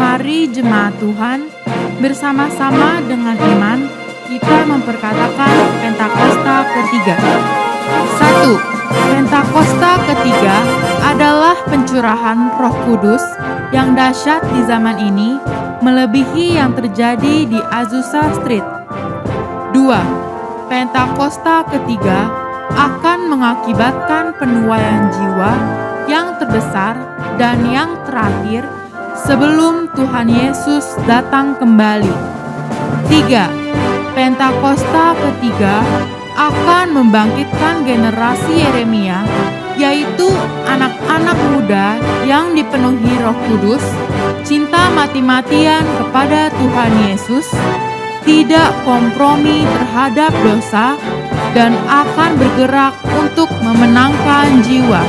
Mari jemaat Tuhan, bersama-sama dengan iman, kita memperkatakan Pentakosta ketiga. 1. Pentakosta ketiga adalah pencurahan Roh Kudus yang dahsyat di zaman ini, melebihi yang terjadi di Azusa Street. 2. Pentakosta ketiga akan mengakibatkan penuaian jiwa yang terbesar dan yang terakhir sebelum Tuhan Yesus datang kembali. 3. Pentakosta ketiga akan membangkitkan generasi Yeremia, yaitu anak-anak muda yang dipenuhi Roh Kudus, cinta mati-matian kepada Tuhan Yesus, tidak kompromi terhadap dosa, dan akan bergerak untuk memenangkan jiwa.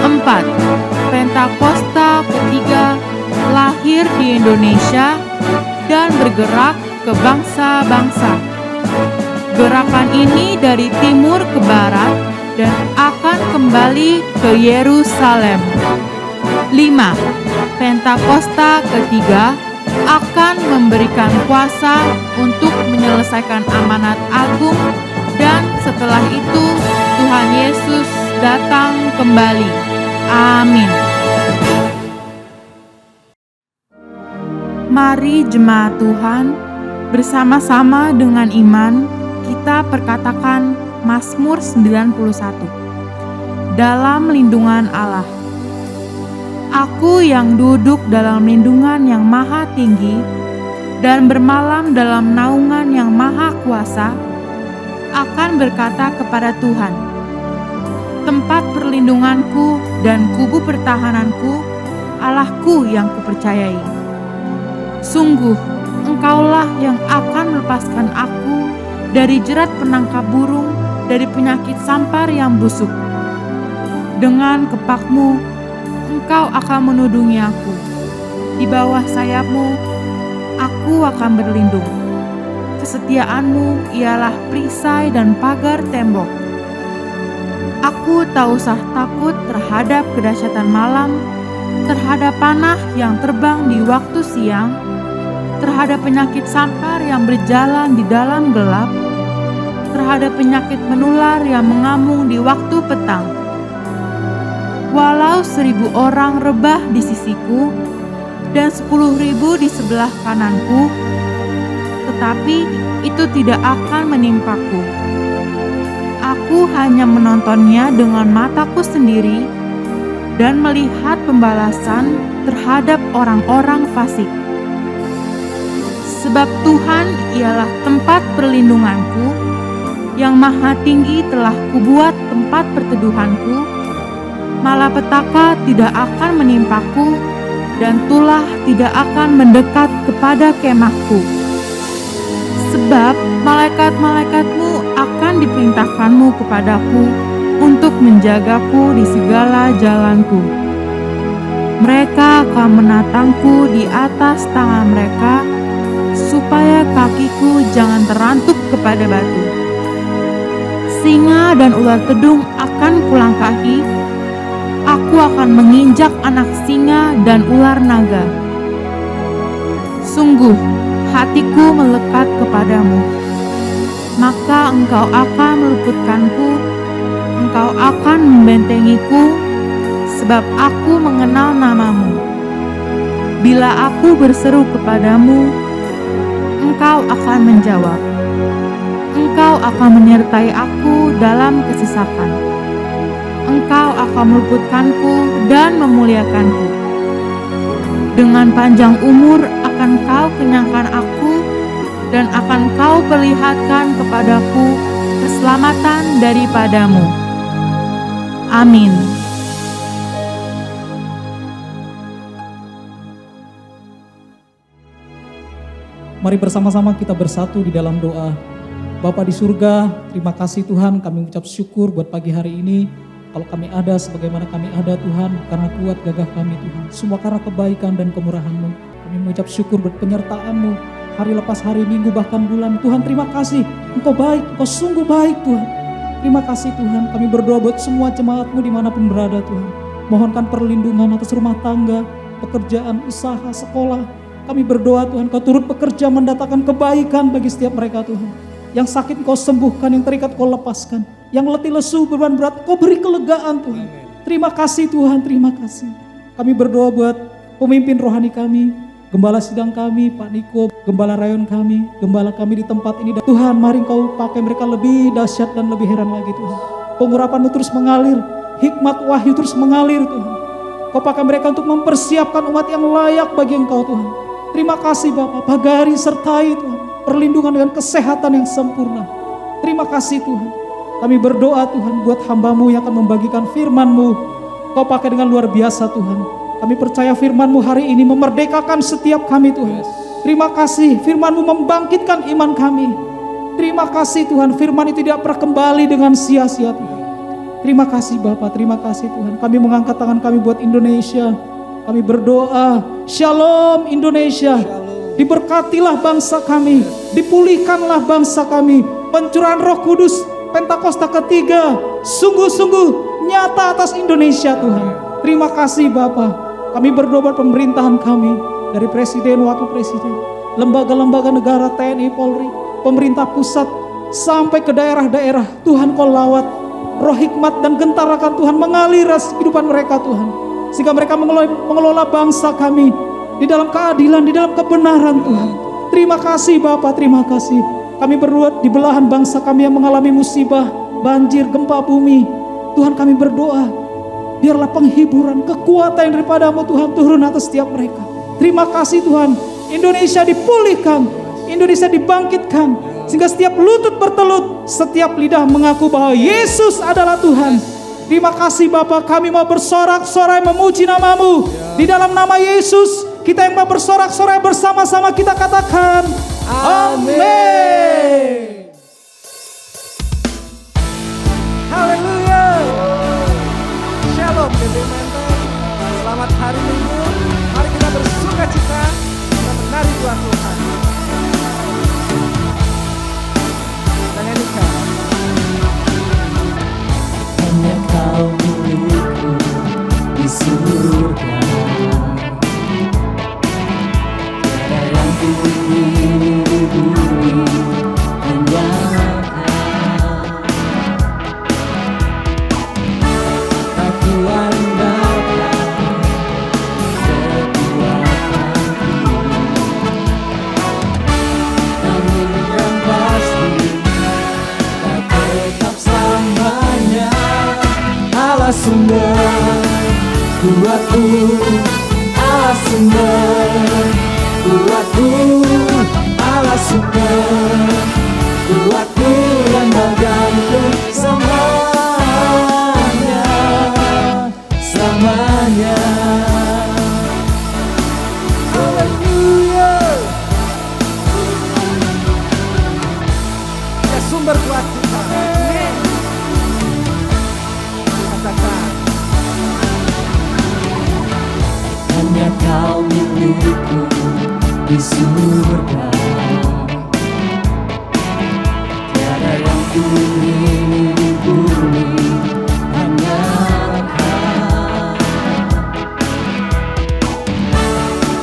4. Pentakosta ketiga lahir di Indonesia dan bergerak ke bangsa-bangsa. Gerakan ini dari timur ke barat dan akan kembali ke Yerusalem. 5. Pentakosta ketiga akan memberikan kuasa untuk menyelesaikan amanat agung, dan setelah itu Tuhan Yesus datang kembali. Amin. Mari jemaat Tuhan, bersama-sama dengan iman, kita perkatakan Mazmur 91. Dalam lindungan Allah. Aku yang duduk dalam lindungan yang maha tinggi dan bermalam dalam naungan yang maha kuasa, akan berkata kepada Tuhan, tempat perlindunganku dan kubu pertahananku, Allahku yang kupercayai. Sungguh, Engkaulah yang akan melepaskan aku dari jerat penangkap burung, dari penyakit sampar yang busuk. Dengan kepakmu, Engkau akan menudungi aku. Di bawah sayapmu, aku akan berlindung. Kesetiaanmu ialah perisai dan pagar tembok. Aku tak usah takut terhadap kedahsyatan malam, terhadap panah yang terbang di waktu siang, terhadap penyakit sampar yang berjalan di dalam gelap, terhadap penyakit menular yang mengamung di waktu petang. Walau 1.000 orang rebah di sisiku dan 10.000 di sebelah kananku, tetapi itu tidak akan menimpaku. Aku hanya menontonnya dengan mataku sendiri dan melihat pembalasan terhadap orang-orang fasik. Sebab Tuhan ialah tempat perlindunganku, yang maha tinggi telah kubuat tempat perteduhanku. Malapetaka tidak akan menimpaku, dan tulah tidak akan mendekat kepada kemahku. Sebab malaikat-malaikatmu akan diperintahkanmu kepadaku untuk menjagaku di segala jalanku. Mereka akan menatangku di atas tangan mereka, supaya kakiku jangan terantuk kepada batu. Singa dan ular tedung akan kulangkahi. Aku akan menginjak anak singa dan ular naga. Sungguh, hatiku melekat kepadamu. Maka engkau akan meluputkanku, engkau akan membentengiku, sebab aku mengenal namamu. Bila aku berseru kepadamu, engkau akan menjawab. Engkau akan menyertai aku dalam kesesakan. Engkau akan meluputkanku dan memuliakanku. Dengan panjang umur akan kau kenyangkan aku, dan akan kau perlihatkan kepadaku keselamatan daripadamu. Amin. Mari bersama-sama kita bersatu di dalam doa. Bapa di surga, terima kasih Tuhan, kami mengucap syukur buat pagi hari ini. Kalau kami ada sebagaimana kami ada Tuhan, karena kuat gagah kami Tuhan. Semua karena kebaikan dan kemurahan-Mu. Kami mengucap syukur buat penyertaan-Mu. Hari lepas hari, minggu, bahkan bulan. Tuhan terima kasih, Engkau baik, Engkau sungguh baik Tuhan. Terima kasih Tuhan, kami berdoa buat semua jemaat-Mu dimanapun berada Tuhan. Mohonkan perlindungan atas rumah tangga, pekerjaan, usaha, sekolah. Kami berdoa Tuhan, Kau turut bekerja mendatangkan kebaikan bagi setiap mereka Tuhan. Yang sakit Kau sembuhkan, yang terikat Kau lepaskan. Yang letih lesu beban berat Kau beri kelegaan Tuhan. Terima kasih Tuhan, terima kasih. Kami berdoa buat pemimpin rohani kami, gembala sidang kami, Pak Niko, gembala rayon kami, gembala kami di tempat ini. Tuhan, mari Kau pakai mereka lebih dahsyat dan lebih heran lagi Tuhan. Pengurapan-Mu terus mengalir, hikmat wahyu terus mengalir Tuhan. Kau pakai mereka untuk mempersiapkan umat yang layak bagi Engkau Tuhan. Terima kasih Bapa, pagari sertai Tuhan, perlindungan dengan kesehatan yang sempurna. Terima kasih Tuhan. Kami berdoa Tuhan buat hamba-Mu yang akan membagikan firman-Mu. Kau pakai dengan luar biasa Tuhan. Kami percaya firman-Mu hari ini memerdekakan setiap kami Tuhan. Terima kasih firman-Mu membangkitkan iman kami. Terima kasih Tuhan, firman itu tidak pernah kembali dengan sia-sia Tuhan. Terima kasih Bapa, terima kasih Tuhan. Kami mengangkat tangan kami buat Indonesia. Kami berdoa, Shalom Indonesia. Diberkatilah bangsa kami, dipulihkanlah bangsa kami. Pencurahan Roh Kudus Pentakosta ketiga sungguh-sungguh nyata atas Indonesia Tuhan. Terima kasih Bapa. Kami berdoa buat pemerintahan kami, dari Presiden, Wakil Presiden, lembaga-lembaga negara, TNI, Polri, pemerintah pusat, sampai ke daerah-daerah. Tuhan Kau lawat, roh hikmat dan gentarakan Tuhan mengalir kehidupan mereka Tuhan. Sehingga mereka mengelola bangsa kami di dalam keadilan, di dalam kebenaran Tuhan. Terima kasih Bapa, terima kasih. Kami berdoa di belahan bangsa kami yang mengalami musibah, banjir, gempa bumi. Tuhan kami berdoa, biarlah penghiburan, kekuatan daripada-Mu Tuhan turun atas setiap mereka. Terima kasih Tuhan, Indonesia dipulihkan, Indonesia dibangkitkan. Sehingga setiap lutut bertelut, setiap lidah mengaku bahwa Yesus adalah Tuhan. Terima kasih Bapa, kami mau bersorak-sorai memuji nama-Mu. Di dalam nama Yesus, kita yang mau bersorak-sorai bersama-sama kita katakan, Amin. Haleluya. Shalom GBI Menteng. Selamat hari Minggu. Mari kita bersuka cita, kita menari buat Tuhan. Kita nyanyikan. Hanya Kau milikku di surga. Tiada yang kuingini di bumi, hanya Kau. Tak kuandalkan kekuatanku, namun yang pasti Kau tetap selamanya. Allah sumber kuatku, Allah sumber kuatku, Allah sumber kuatku yang bergantung selamanya, selamanya. Haleluya. Ya sumber kuat kita. Amin. Katakan. Hanya Kau milikku di surga. Tiada yang kuingini di bumi, hanya Kau.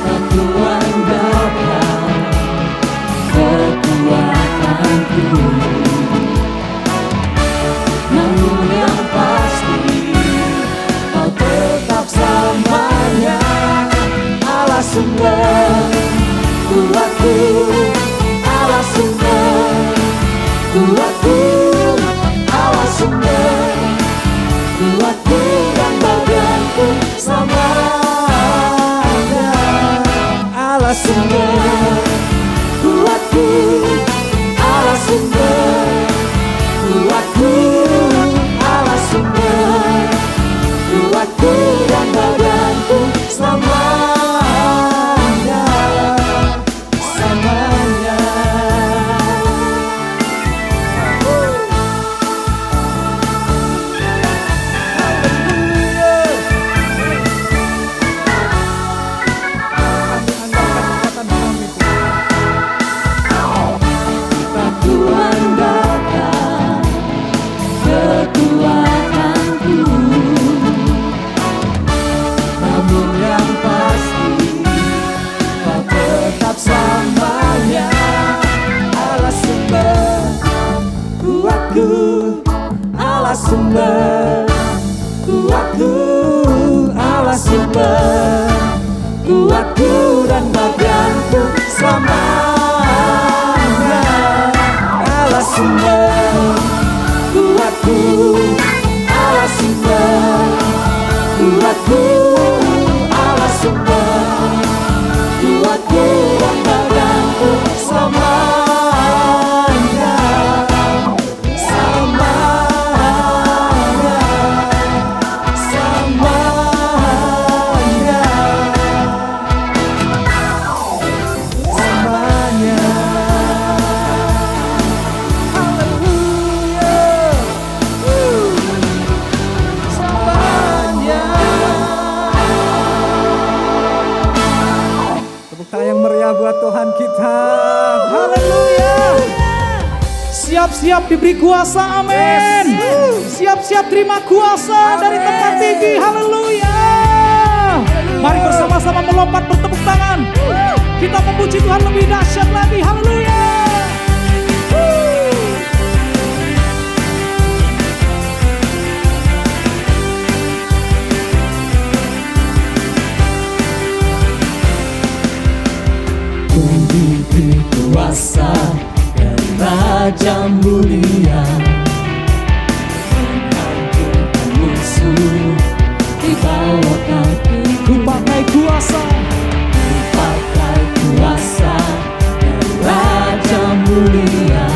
Tak kuandalkan kekuatanku, namun yang pasti Kau tetap selamanya. Allah sumber kuatku, Allah sumber kuatku, Allah sumber kuatku yang bergantung selamanya. Allah sumber kuatku, Allah sumber kuatku, Allah sumber kuatku yang bergantung selamanya, selamanya. Siap-siap diberi kuasa, amin. Siap-siap terima kuasa dari tempat tinggi, haleluya. Mari bersama-sama melompat bertepuk tangan. Kita memuji Tuhan lebih dahsyat lagi, haleluya. Diberi kuasa dari Raja mulia, mengampuni musuh di bawah kaki. Ku pakai kuasa, Ku pakai kuasa dari Raja mulia.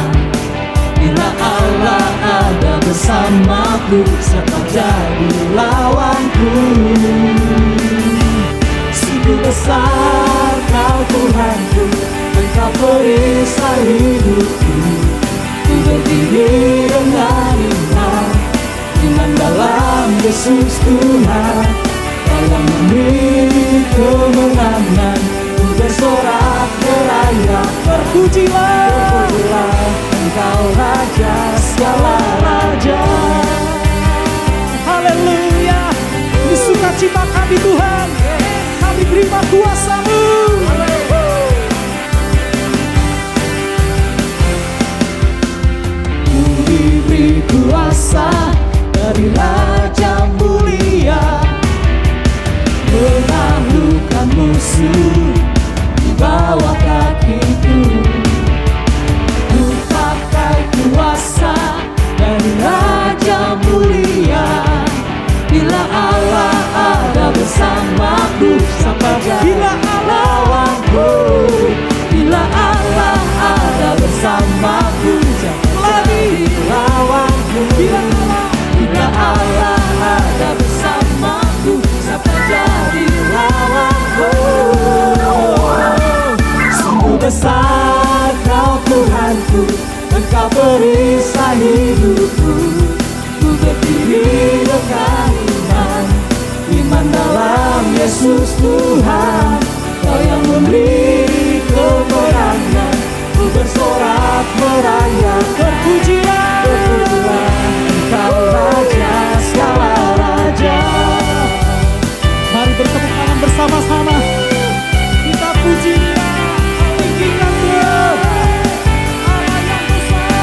Bila Allah ada bersamaku, siapa jadi lawanku? Sungguh besar Kau Tuhanku, Engkau perisai hidupku. Ku berdiri dengan iman dalam Yesus Tuhan. Kau yang memberi kemenangan, ku bersorak beraya. terpujilah. Engkau Raja segala raja. Haleluya. Di sukacita kami Tuhan, kami terima kuasa-Mu. Ku diberi kuasa dari Raja mulia, menaklukkan musuh di bawah kakiku. Ku pakai kuasa dari Raja mulia. Bila Allah ada bersamaku, siapa jadi lawanku? Bila Allah ada bersamaku, siapa jadi lawanku? Bila Allah ada bersamaku, siapa jadi lawanku? Sungguh besar Kau Tuhanku, Engkau perisai hidupku. Ku berdiri dengan iman dalam Yesus Tuhan. Kau yang memberi kemenangan, ku bersorak merayak. Terpujilah. Engkau Raja segala raja. Mari bertepuk tangan bersama-sama. Kita puji Dia, tinggikan Dia. Allah yang besar.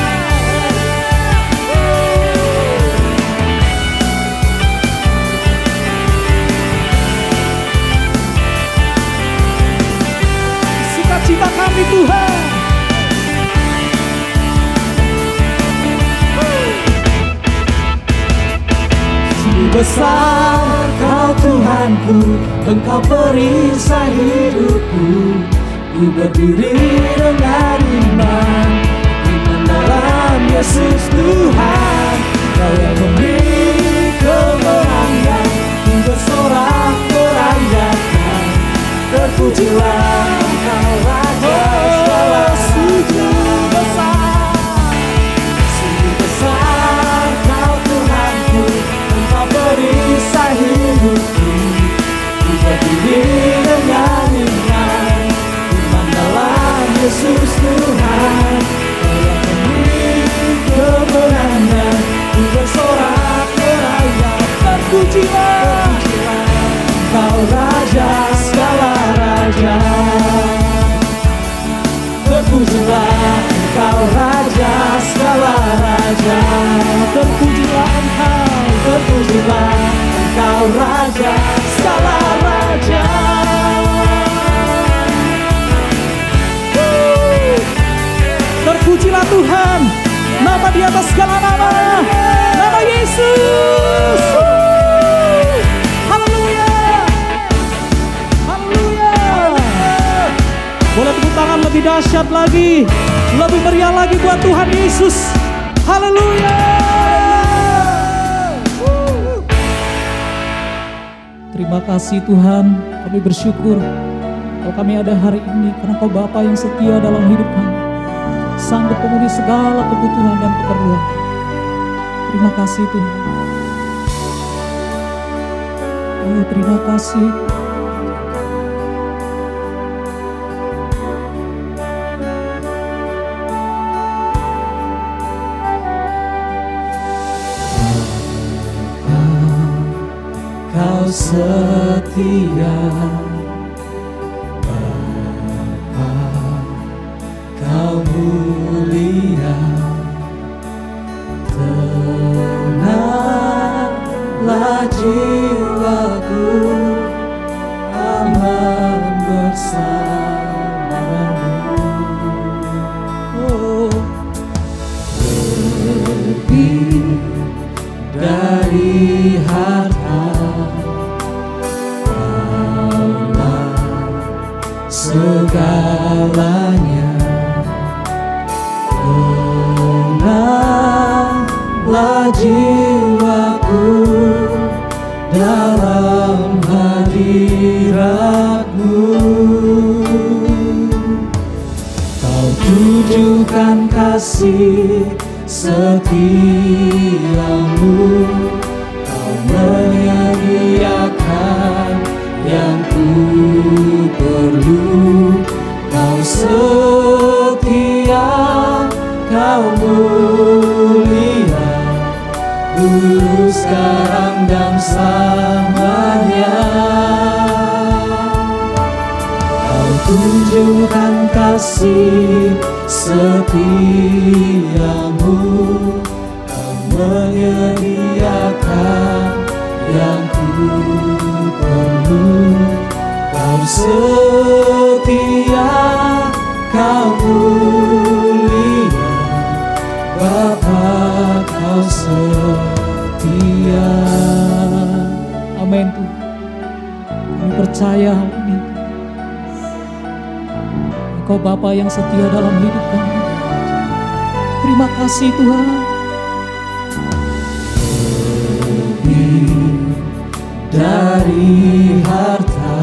Sukacita kami Tuhan. Sungguh besar Kau Tuhanku, Engkau perisai hidupku. Ku berdiri dengan iman dalam Yesus Tuhan. Kau yang memberi kemenangan, ku bersorak merayakan. Terpujilah Engkau Raja segala sujud besar. Sungguh besar Kau Tuhanku, Engkau perisai hidupku. Ku berdiri dengan iman dalam Yesus Tuhan. Kau yang memberi kemenangan, ku bersorak merayak. Terpujilah. Engkau Raja segala raja. Terpujilah Engkau Raja segala raja. Terpujilah Engkau. Terpujilah Engkau Raja segala raja. Terpujilah Tuhan, nama di atas segala nama, nama Yesus. Haleluya. Haleluya. Boleh tepuk tangan lebih dahsyat lagi, lebih meriah lagi buat Tuhan Yesus. Haleluya. Terima kasih Tuhan, kami bersyukur kalau kami ada hari ini karena Kau Bapa yang setia dalam hidup kami, sanggup memenuhi segala kebutuhan dan keperluan. Terima kasih Tuhan. Oh, terima kasih. Kau setia, Bapa, Kau mulia. Tenanglah jiwaku, aman bersamamu. Oh, lebih dari harta, Kaulah segalanya. Tenanglah jiwaku dalam hadirat-Mu. Kau tunjukkan kasih setiamu, Kau menyediakan yang ku perlu. Kau setia, Kau mulia, dulu, sekarang, dan selamanya. Kau tunjukkan kasih setiamu, Kau menyediakan yang ku perlu. Kau setia, Kau mulia, Bapa, Kau setia. Amin Tuhan. Kami percaya hal ini. Engkau Bapa yang setia dalam hidup kami. Terima kasih Tuhan. Lebih dari harta,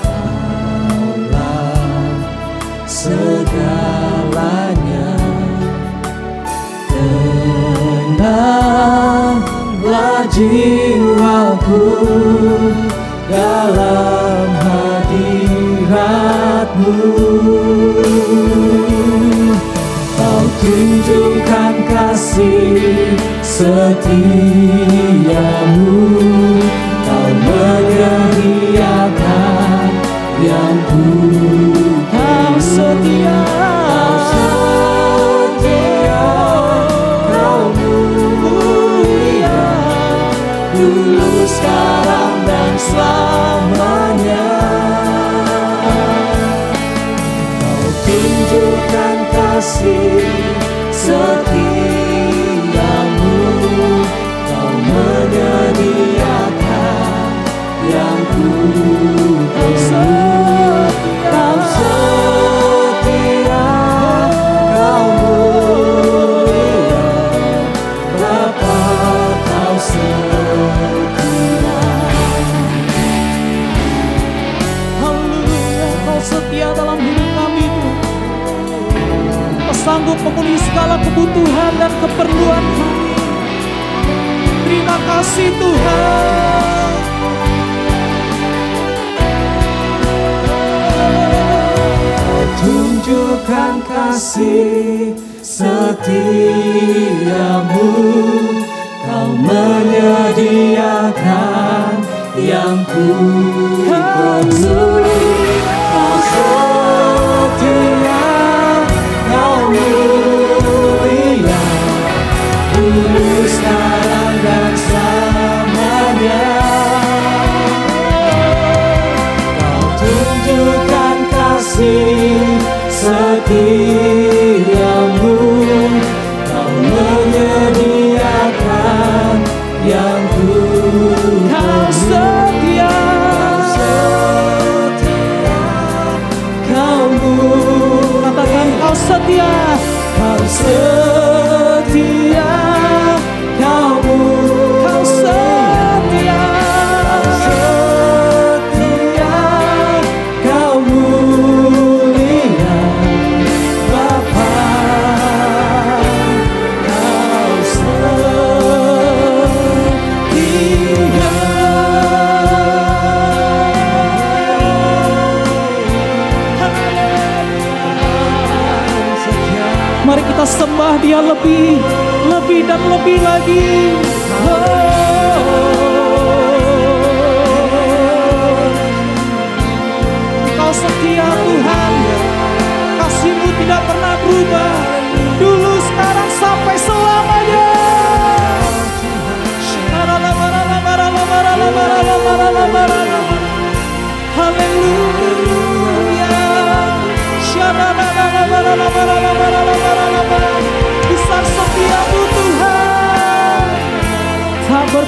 Kaulah segalanya. Tenanglah jiwaku dalam hadirat-Mu. Kau tunjukkan kasih setiamu, Kau menyediakan yang ku. Kau setia, Kau mulia, dulu, sekarang, dan selamanya. Kau tunjukkan kasih setiamu, Kau menyediakan yang ku perlu. Kau setia, Kau mulia, Bapa, Kau setia. Haleluya, Kau setia dalam hidup kami Tuhan. Kau sanggup memenuhi segala kebutuhan dan keperluan kami. Terima kasih Tuhan. Tunjukkan kasih setiamu, Kau menyediakan yang ku perlu. Kau setia, Kau mulia, dulu, sekarang, dan selamanya. Kau tunjukkan kasih setiamu, Kau menyediakan yang ku perlu. Kau setia, Kau mulia. Katakan Kau setia. Kau setia, Kau mulia. Kau setia. Setia, Kau mulia, Bapa, Kau setia. Mari kita sembah Dia lebih dan lebih lagi. Oh.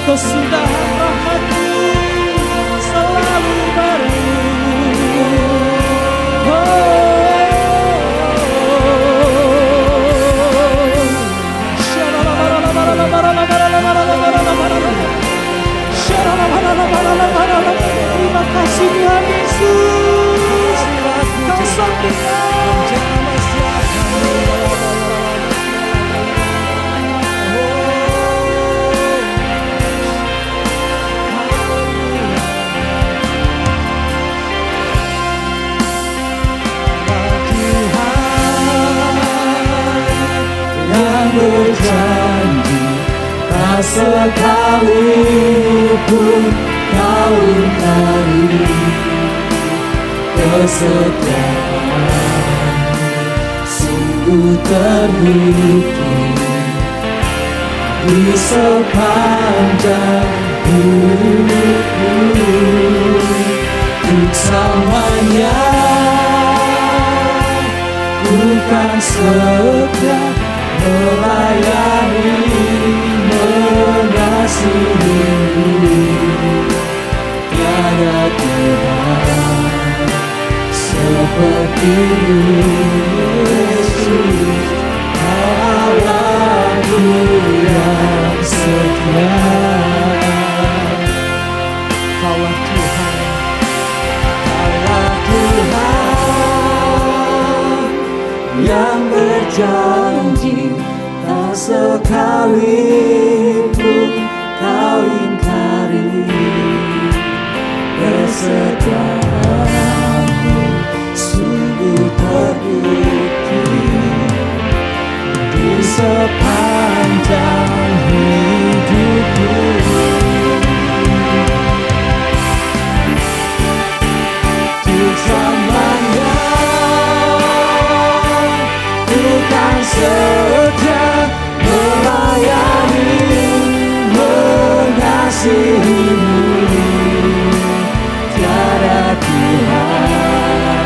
kesudahan rahmat-Mu selalu baru. Terima kasih Tuhan Yesus, Kau sampai yang berjanji tak sekalipun Kau ingkari kesetiaan sungguh terbukti di sepanjang hidupku untuk selamanya. Bukan setia melayani mengasihimu, tiada Tuhan seperti-Mu Yesus, Allahku yang setia. Kaulah Tuhan, Allah Tuhan yang berjanji tak sekalipun Kau ingkari kesetiaan-Mu sungguh terbukti di sepanjang hidupku. Untuk selamanya bukan setia melayani mengasihimu, tiada Tuhan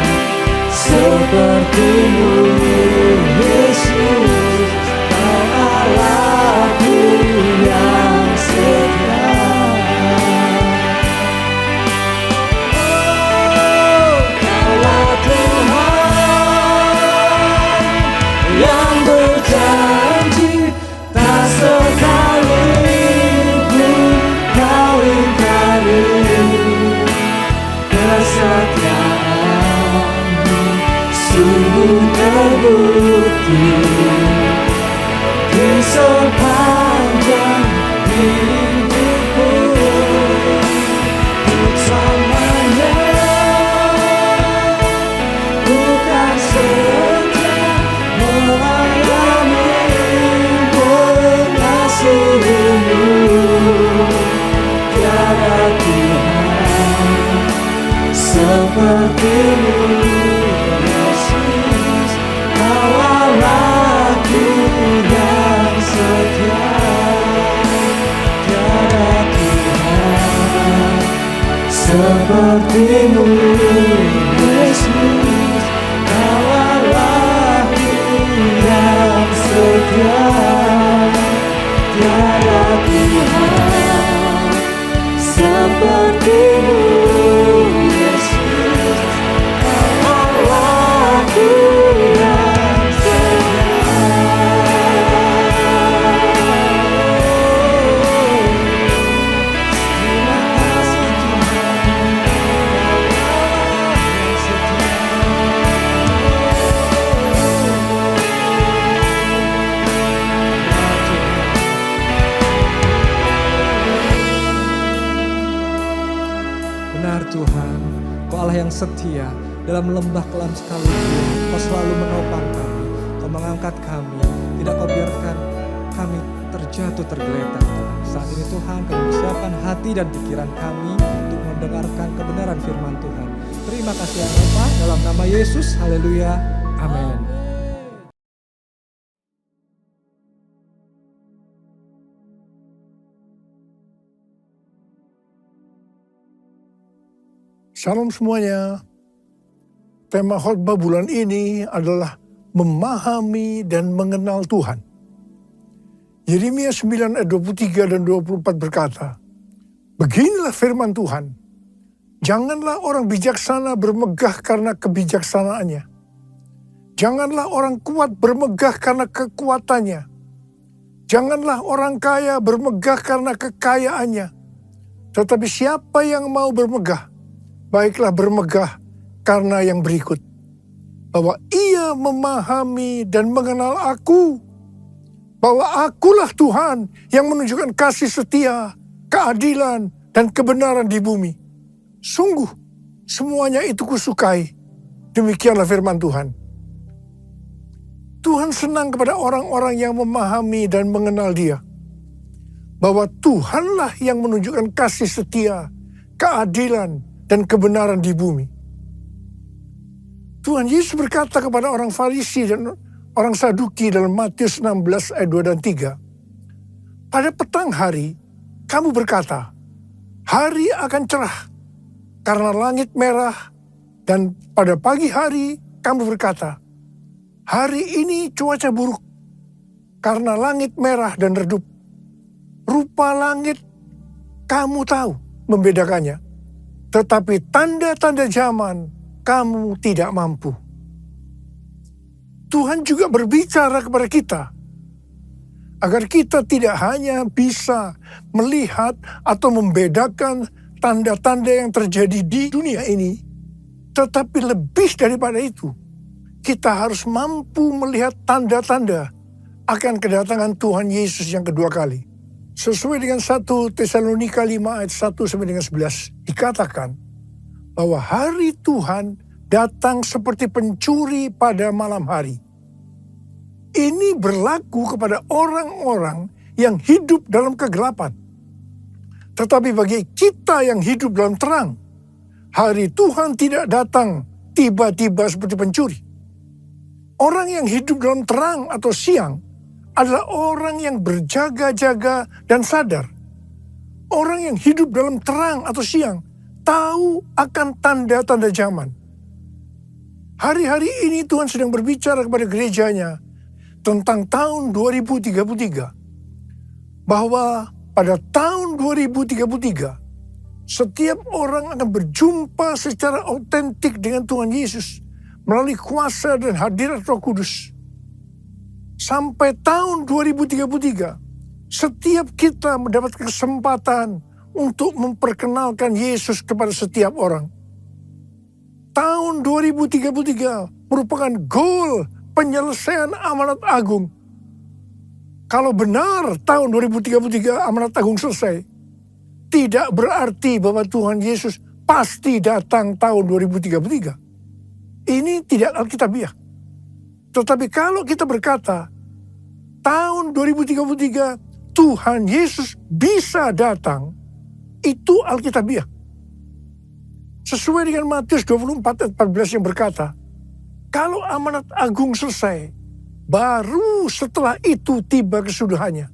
seperti-Mu Yesus, Kau Allahku yang setia. Kaulah Tuhan yang berjanji tak sekalipun Kau ingkari kesetiaan-Mu sungguh terbukti di sepanjang hidupku. Untuk selamanya bukan setia melayani mengasihimu, tiada Tuhan seperti-Mu Yesus, Kau Allahku yang setia. Tiada Tuhan seperti-Mu Yesus, Kau Allahku yang setia. Tiada Tuhan seperti-Mu Yesus, Kau Allahku yang setia. Terima kasih Tuhan, Kau benar Tuhan, Kau Allah yang setia. Dalam lembah kelam sekalipun Kau selalu menopang kami, Kau mengangkat kami, tidak Kau biarkan kami terjatuh tergeletak. Saat ini Tuhan, kami persiapkan hati dan pikiran kami untuk mendengarkan kebenaran firman Tuhan. Terima kasih ya Bapa, dalam nama Yesus, haleluya, amin. Shalom semuanya. Tema khotbah bulan ini adalah memahami dan mengenal Tuhan. Yeremia 9 ayat 23 dan 24 berkata, beginilah firman Tuhan, janganlah orang bijaksana bermegah karena kebijaksanaannya. Janganlah orang kuat bermegah karena kekuatannya. Janganlah orang kaya bermegah karena kekayaannya. Tetapi siapa yang mau bermegah, baiklah bermegah karena yang berikut. Bahwa ia memahami dan mengenal aku. Bahwa akulah Tuhan yang menunjukkan kasih setia, keadilan, dan kebenaran di bumi. Sungguh, semuanya itu kusukai. Demikianlah firman Tuhan. Tuhan senang kepada orang-orang yang memahami dan mengenal Dia. Bahwa Tuhanlah yang menunjukkan kasih setia, keadilan, dan kebenaran di bumi. Tuhan Yesus berkata kepada orang Farisi dan orang Saduki dalam Matius 16 ayat 2 dan 3. Pada petang hari, kamu berkata, hari akan cerah karena langit merah. Dan pada pagi hari, kamu berkata, hari ini cuaca buruk karena langit merah dan redup. Rupa langit kamu tahu membedakannya. Tetapi tanda-tanda zaman kamu tidak mampu. Tuhan juga berbicara kepada kita agar kita tidak hanya bisa melihat atau membedakan tanda-tanda yang terjadi di dunia ini, tetapi lebih daripada itu, kita harus mampu melihat tanda-tanda akan kedatangan Tuhan Yesus yang kedua kali. Sesuai dengan 1 Tesalonika 5 ayat 1 sampai dengan 11 dikatakan bahwa hari Tuhan datang seperti pencuri pada malam hari. Ini berlaku kepada orang-orang yang hidup dalam kegelapan. Tetapi bagi kita yang hidup dalam terang, hari Tuhan tidak datang tiba-tiba seperti pencuri. Orang yang hidup dalam terang atau siang adalah orang yang berjaga-jaga dan sadar. Orang yang hidup dalam terang atau siang tahu akan tanda-tanda zaman. Hari-hari ini Tuhan sedang berbicara kepada gerejanya tentang tahun 2033. Bahwa pada tahun 2033, setiap orang akan berjumpa secara autentik dengan Tuhan Yesus melalui kuasa dan hadirat Roh Kudus. Sampai tahun 2033, setiap kita mendapat kesempatan untuk memperkenalkan Yesus kepada setiap orang. Tahun 2033 merupakan goal penyelesaian amanat agung. Kalau benar tahun 2033 amanat agung selesai, tidak berarti bahwa Tuhan Yesus pasti datang tahun 2033. Ini tidak alkitabiah. Tetapi kalau kita berkata, tahun 2033 Tuhan Yesus bisa datang, itu alkitabiah. Sesuai dengan Matius 24 ayat 14 yang berkata, kalau amanat agung selesai, baru setelah itu tiba kesudahannya.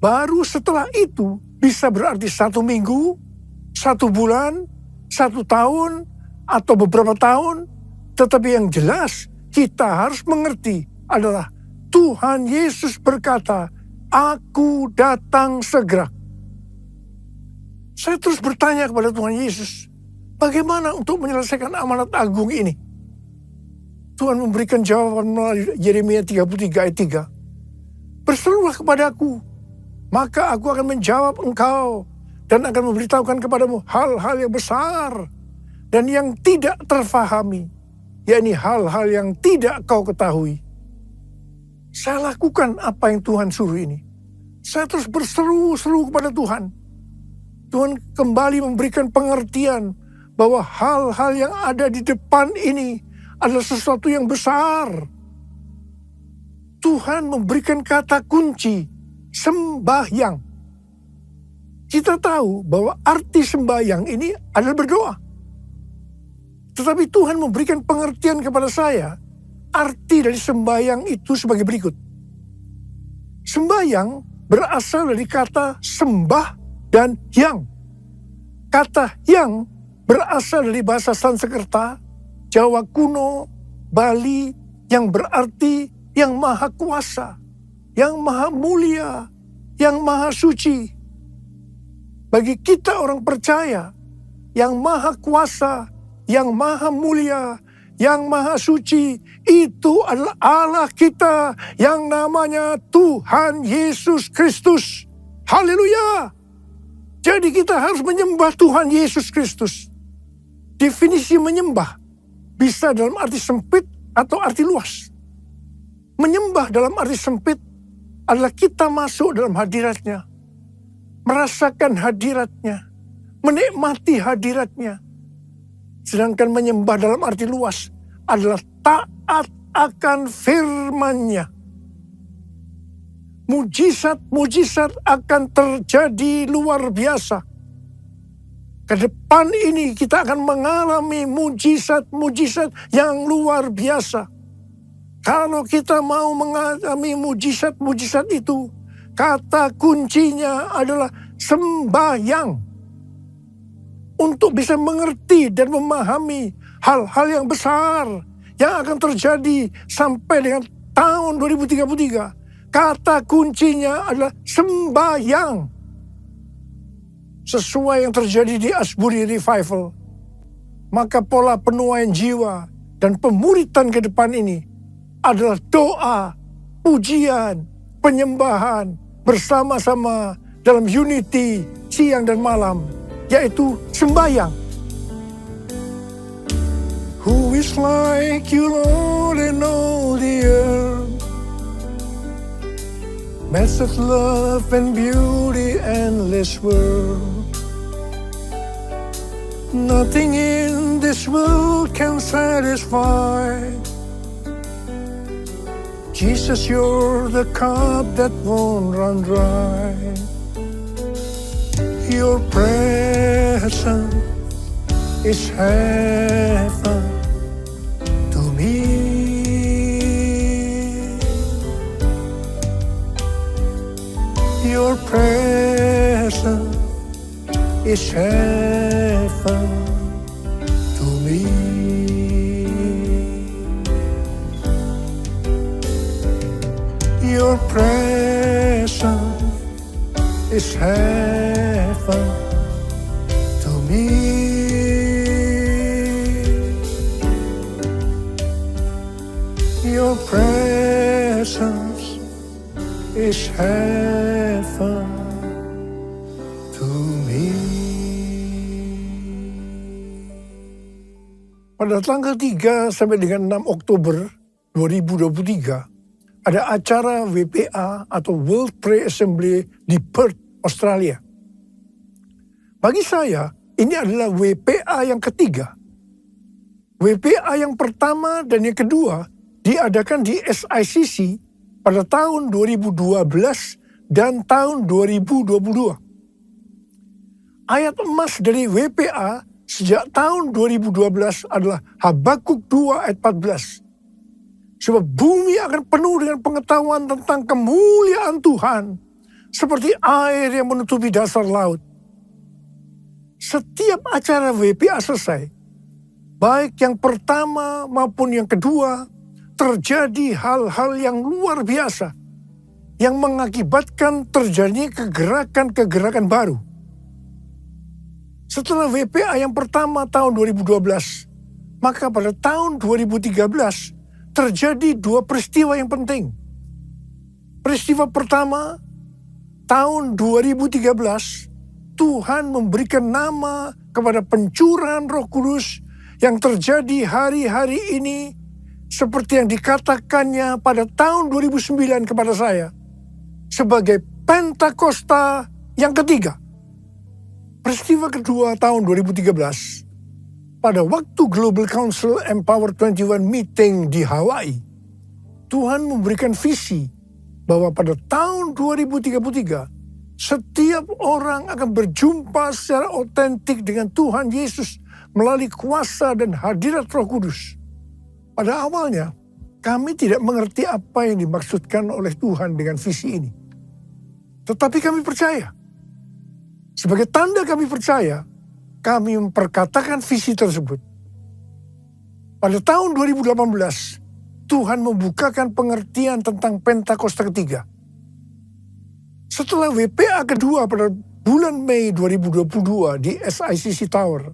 Baru setelah itu bisa berarti 1 minggu, 1 bulan, 1 tahun, atau beberapa tahun. Tetapi yang jelas kita harus mengerti adalah Tuhan Yesus berkata, aku datang segera. Saya terus bertanya kepada Tuhan Yesus, bagaimana untuk menyelesaikan amanat agung ini? Tuhan memberikan jawaban melalui Yeremia 33 ayat 3. Berserulah kepadaku, maka aku akan menjawab engkau dan akan memberitahukan kepadamu hal-hal yang besar dan yang tidak terfahami, yakni hal-hal yang tidak kau ketahui. Saya lakukan apa yang Tuhan suruh ini. Saya terus berseru-seru kepada Tuhan. Tuhan kembali memberikan pengertian bahwa hal-hal yang ada di depan ini adalah sesuatu yang besar. Tuhan memberikan kata kunci, sembahyang. Kita tahu bahwa arti sembahyang ini adalah berdoa. Tetapi Tuhan memberikan pengertian kepada saya, arti dari sembahyang itu sebagai berikut. Sembahyang berasal dari kata sembah dan yang. Kata yang berasal dari bahasa Sanskerta, Jawa kuno, Bali, yang berarti yang maha kuasa, yang maha mulia, yang maha suci. Bagi kita orang percaya, yang maha kuasa, yang maha mulia, yang maha suci, itu adalah Allah kita yang namanya Tuhan Yesus Kristus. Haleluya! Jadi kita harus menyembah Tuhan Yesus Kristus. Definisi menyembah bisa dalam arti sempit atau arti luas. Menyembah dalam arti sempit adalah kita masuk dalam hadiratnya, merasakan hadiratnya, menikmati hadiratnya. Sedangkan menyembah dalam arti luas adalah taat akan firman-Nya. Mujizat-mujizat akan terjadi luar biasa. Ke depan ini kita akan mengalami mujizat-mujizat yang luar biasa. Kalau kita mau mengalami mujizat-mujizat itu, kata kuncinya adalah sembahyang. Untuk bisa mengerti dan memahami hal-hal yang besar yang akan terjadi sampai dengan tahun 2033. Kata kuncinya adalah sembahyang. Sesuai yang terjadi di Asbury Revival, maka pola penuaian jiwa dan pemuritan ke depan ini adalah doa, pujian, penyembahan bersama-sama dalam unity siang dan malam, yaitu sembahyang. Who is like you, Lord, in all the earth? Massive love and beauty, endless world. Nothing in this world can satisfy. Jesus, you're the cup that won't run dry. Your presence is heaven to me. Your presence is heaven to me. Your presence is heaven to me. Your presence is heaven to me. Pada tanggal 3 sampai dengan 6 Oktober 2023, ada acara WPA atau World Prayer Assembly di Perth, Australia. Bagi saya, ini adalah WPA yang ketiga. WPA yang pertama dan yang kedua diadakan di SICC pada tahun 2012 dan tahun 2022. Ayat emas dari WPA sejak tahun 2012 adalah Habakuk 2 ayat 14. Sebab bumi akan penuh dengan pengetahuan tentang kemuliaan Tuhan, seperti air yang menutupi dasar laut. Setiap acara WPA selesai, baik yang pertama maupun yang kedua, terjadi hal-hal yang luar biasa, yang mengakibatkan terjadinya kegerakan-kegerakan baru. Setelah WPA yang pertama tahun 2012, maka pada tahun 2013, terjadi dua peristiwa yang penting. Peristiwa pertama, tahun 2013, Tuhan memberikan nama kepada pencurahan Roh Kudus yang terjadi hari-hari ini, seperti yang dikatakannya pada tahun 2009 kepada saya, sebagai Pentakosta yang ketiga. Peristiwa kedua tahun 2013, pada waktu Global Council Empower 21 meeting di Hawaii, Tuhan memberikan visi bahwa pada tahun 2033, setiap orang akan berjumpa secara otentik dengan Tuhan Yesus melalui kuasa dan hadirat Roh Kudus. Pada awalnya, kami tidak mengerti apa yang dimaksudkan oleh Tuhan dengan visi ini. Tetapi kami percaya. Sebagai tanda kami percaya, kami memperkatakan visi tersebut. Pada tahun 2018, Tuhan membukakan pengertian tentang Pentakosta ketiga. Setelah WPA kedua pada bulan Mei 2022 di SICC Tower,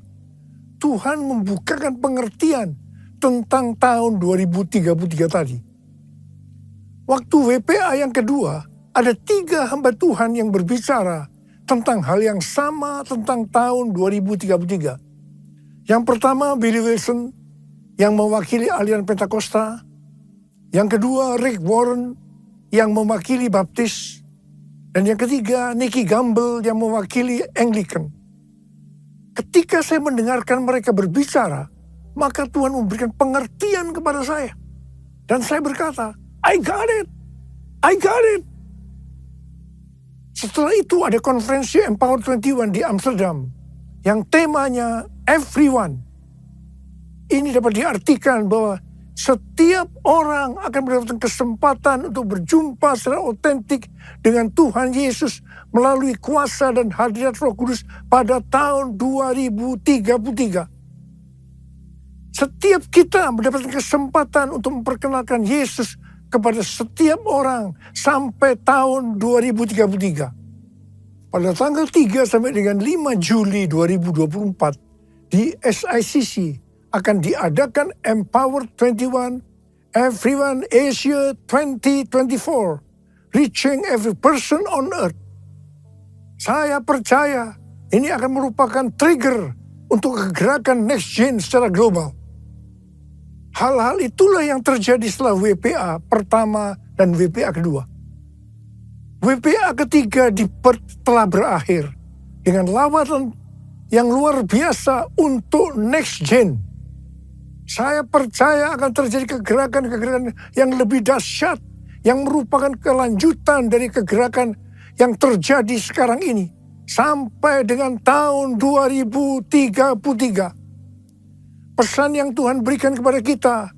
Tuhan membukakan pengertian tentang tahun 2033 tadi. Waktu WPA yang kedua, ada 3 hamba Tuhan yang berbicara tentang hal yang sama tentang tahun 2033. Yang pertama Billy Wilson yang mewakili aliran Pentakosta. Yang kedua Rick Warren yang mewakili Baptis. Dan yang ketiga Nicky Gamble yang mewakili Anglican. Ketika saya mendengarkan mereka berbicara, maka Tuhan memberikan pengertian kepada saya. Dan saya berkata, I got it. I got it. Setelah itu ada konferensi Empower 21 di Amsterdam yang temanya Everyone. Ini dapat diartikan bahwa setiap orang akan mendapatkan kesempatan untuk berjumpa secara otentik dengan Tuhan Yesus melalui kuasa dan hadirat Roh Kudus pada tahun 2033. Setiap kita mendapatkan kesempatan untuk memperkenalkan Yesus kepada setiap orang sampai tahun 2033. Pada tanggal 3 sampai dengan 5 Juli 2024 di SICC akan diadakan Empower 21 Everyone Asia 2024, Reaching Every Person on Earth. Saya percaya ini akan merupakan trigger untuk kegerakan next gen secara global. Hal-hal itulah yang terjadi setelah WPA pertama dan WPA kedua. WPA ketiga di Perth telah berakhir dengan lawatan yang luar biasa untuk next gen. Saya percaya akan terjadi kegerakan-kegerakan yang lebih dahsyat yang merupakan kelanjutan dari kegerakan yang terjadi sekarang ini sampai dengan tahun 2033. Pesan yang Tuhan berikan kepada kita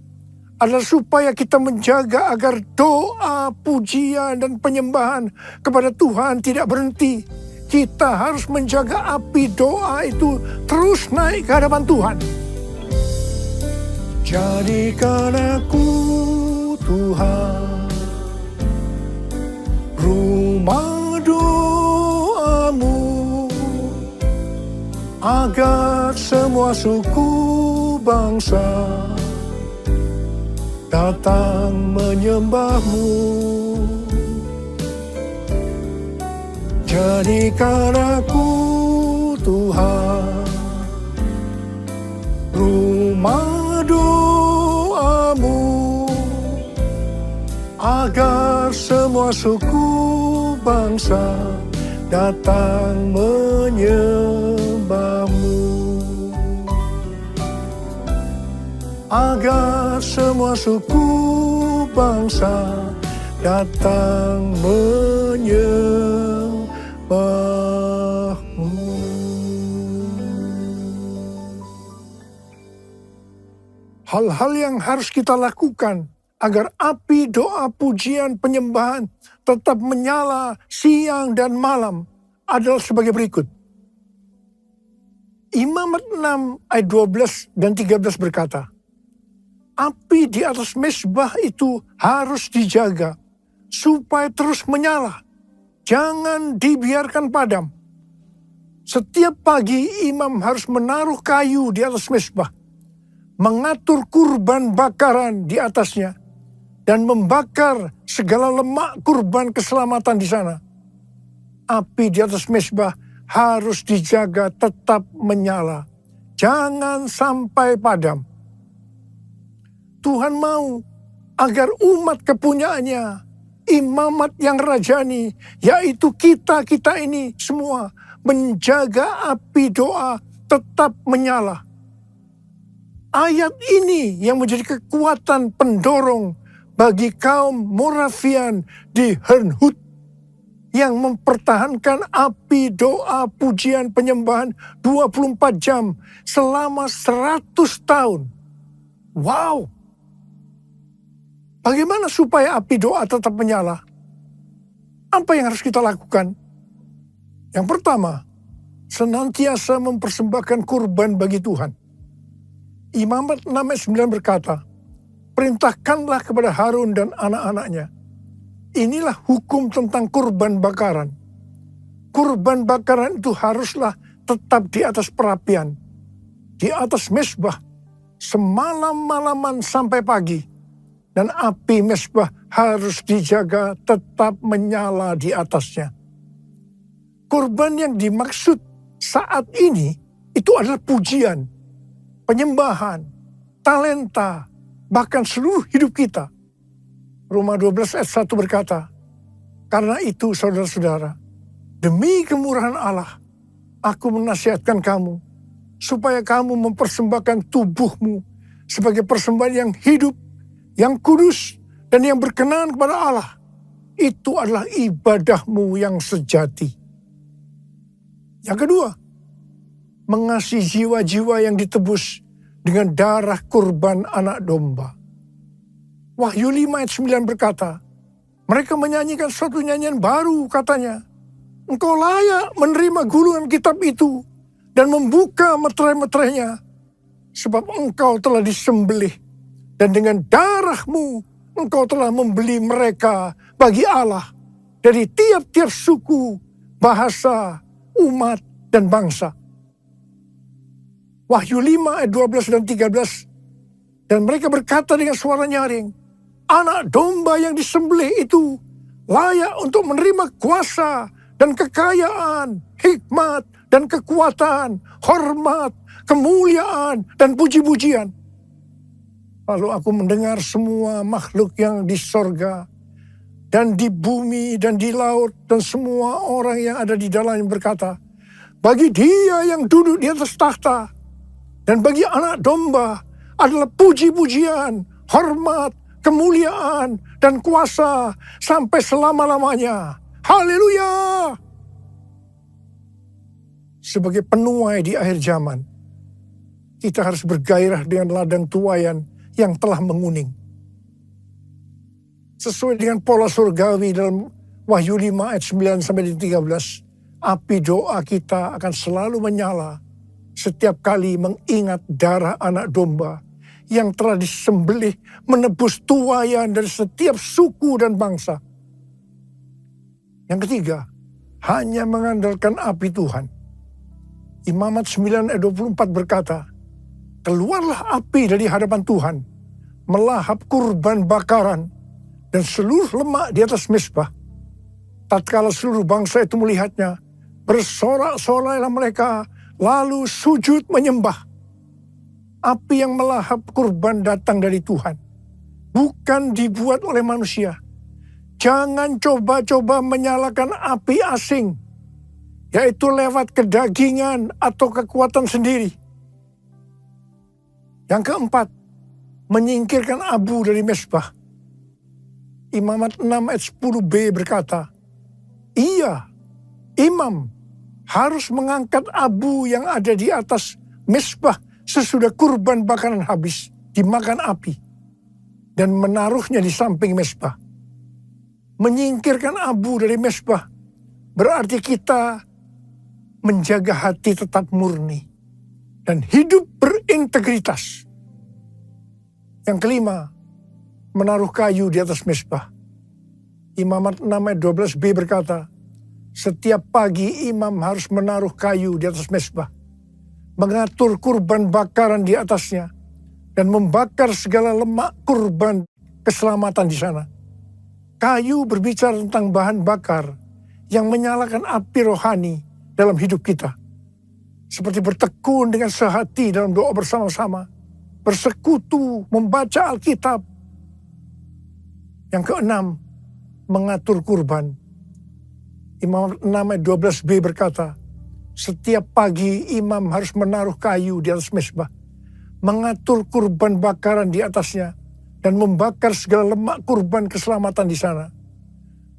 adalah supaya kita menjaga agar doa, pujian, dan penyembahan kepada Tuhan tidak berhenti. Kita harus menjaga api doa itu terus naik ke hadapan Tuhan. Jadikan aku, Tuhan, rumah doamu, agar semua suku bangsa datang menyembahmu. Jadikan aku, Tuhan, rumah doamu, agar semua suku bangsa datang menyembahmu. Agar semua suku bangsa datang menyembahmu. Hal-hal yang harus kita lakukan agar api doa, pujian, penyembahan tetap menyala siang dan malam adalah sebagai berikut. Imamat 6 ayat 12 dan 13 berkata, api di atas mezbah itu harus dijaga supaya terus menyala. Jangan dibiarkan padam. Setiap pagi imam harus menaruh kayu di atas mezbah, mengatur kurban bakaran di atasnya, dan membakar segala lemak kurban keselamatan di sana. Api di atas mezbah harus dijaga tetap menyala. Jangan sampai padam. Tuhan mau agar umat kepunyaannya, imamat yang rajani, yaitu kita ini semua, menjaga api doa tetap menyala. Ayat ini yang menjadi kekuatan pendorong bagi kaum Moravian di Herrnhut yang mempertahankan api doa, pujian, penyembahan 24 jam selama 100 tahun. Wow! Bagaimana supaya api doa tetap menyala? Apa yang harus kita lakukan? Yang pertama, senantiasa mempersembahkan kurban bagi Tuhan. Imamat 6 ayat 9 berkata, perintahkanlah kepada Harun dan anak-anaknya, Inilah hukum tentang kurban bakaran. Kurban bakaran itu haruslah tetap di atas perapian, di atas mezbah, semalam-malaman sampai pagi. Dan api mezbah harus dijaga tetap menyala di atasnya. Kurban yang dimaksud saat ini itu adalah pujian, penyembahan, talenta, bahkan seluruh hidup kita. Roma 12 ayat 1 berkata, karena itu saudara-saudara, demi kemurahan Allah, aku menasihatkan kamu, supaya kamu mempersembahkan tubuhmu sebagai persembahan yang hidup, yang kudus, dan yang berkenan kepada Allah. Itu adalah ibadahmu yang sejati. Yang kedua, mengasihi jiwa-jiwa yang ditebus dengan darah kurban anak domba. Wahyu 5 ayat 9 berkata, mereka menyanyikan suatu nyanyian baru, katanya, engkau layak menerima gulungan kitab itu dan membuka meterai-meterainya, sebab engkau telah disembelih, dan dengan darahmu engkau telah membeli mereka bagi Allah dari tiap-tiap suku, bahasa, umat, dan bangsa. Wahyu 5 ayat 12 dan 13, dan mereka berkata dengan suara nyaring, anak domba yang disembelih itu layak untuk menerima kuasa dan kekayaan, hikmat dan kekuatan, hormat, kemuliaan, dan puji-pujian. Lalu aku mendengar semua makhluk yang di sorga, dan di bumi, dan di laut, dan semua orang yang ada di dalamnya berkata, bagi Dia yang duduk di atas takhta, dan bagi anak domba adalah puji-pujian, hormat, kemuliaan, dan kuasa sampai selama-lamanya. Haleluya! Sebagai penuai di akhir zaman, kita harus bergairah dengan ladang tuaian yang telah menguning. Sesuai dengan pola surgawi dalam Wahyu 5 ayat 9 sampai 13, api doa kita akan selalu menyala setiap kali mengingat darah anak domba yang telah disembelih menebus tuaian dari setiap suku dan bangsa. Yang ketiga, hanya mengandalkan api Tuhan. Imamat 9 ayat 24 berkata, keluarlah api dari hadapan Tuhan, melahap kurban bakaran dan seluruh lemak di atas mezbah. Tatkala seluruh bangsa itu melihatnya, bersorak-sorailah mereka, lalu sujud menyembah. Api yang melahap kurban datang dari Tuhan, bukan dibuat oleh manusia. Jangan coba-coba menyalakan api asing, yaitu lewat kedagingan atau kekuatan sendiri. Yang keempat, menyingkirkan abu dari mezbah. Imamat 6 ayat 10b berkata, iya, imam harus mengangkat abu yang ada di atas mezbah sesudah kurban bakaran habis dimakan api dan menaruhnya di samping mezbah. Menyingkirkan abu dari mezbah berarti kita menjaga hati tetap murni dan hidup berintegritas. Yang kelima, menaruh kayu di atas mezbah. Imamat 6 ayat 12b berkata, setiap pagi imam harus menaruh kayu di atas mezbah, mengatur kurban bakaran di atasnya, dan membakar segala lemak kurban keselamatan di sana. Kayu berbicara tentang bahan bakar yang menyalakan api rohani dalam hidup kita. Seperti bertekun dengan sehati dalam doa bersama-sama, bersekutu, membaca Alkitab. Yang keenam, mengatur kurban. Imam 6 ayat 12b berkata, setiap pagi imam harus menaruh kayu di atas mezbah, mengatur kurban bakaran di atasnya, dan membakar segala lemak kurban keselamatan di sana.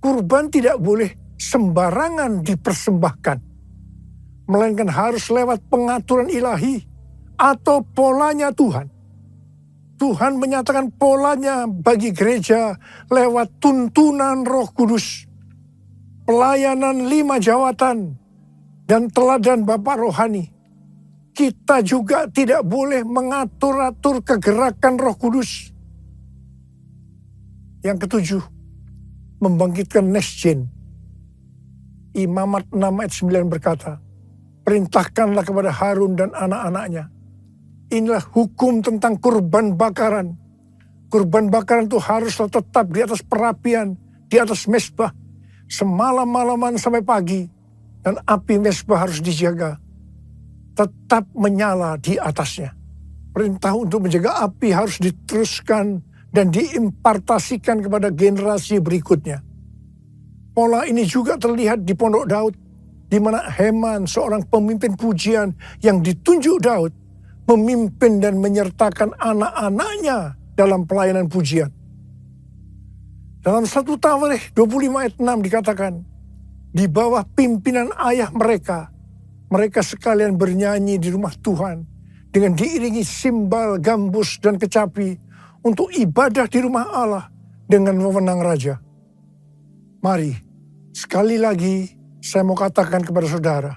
Kurban tidak boleh sembarangan dipersembahkan, melainkan harus lewat pengaturan ilahi atau polanya Tuhan. Tuhan menyatakan polanya bagi gereja lewat tuntunan Roh Kudus, pelayanan 5 jawatan, dan teladan Bapak rohani. Kita juga tidak boleh mengatur-atur kegerakan Roh Kudus. Yang ketujuh, membangkitkan next gen. Imamat 6 ayat 9 berkata, perintahkanlah kepada Harun dan anak-anaknya. Inilah hukum tentang kurban bakaran. Kurban bakaran itu haruslah tetap di atas perapian, di atas mezbah, semalam-malaman sampai pagi. Dan api mezbah harus dijaga, tetap menyala di atasnya. Perintah untuk menjaga api harus diteruskan dan diimpartasikan kepada generasi berikutnya. Pola ini juga terlihat di Pondok Daud, di mana Heman, seorang pemimpin pujian yang ditunjuk Daud, memimpin dan menyertakan anak-anaknya dalam pelayanan pujian. Dalam 1 Tawarikh 25 ayat 6 dikatakan, di bawah pimpinan ayah mereka, mereka sekalian bernyanyi di rumah Tuhan dengan diiringi simbal, gambus, dan kecapi untuk ibadah di rumah Allah dengan wewenang raja. Mari, sekali lagi saya mau katakan kepada saudara,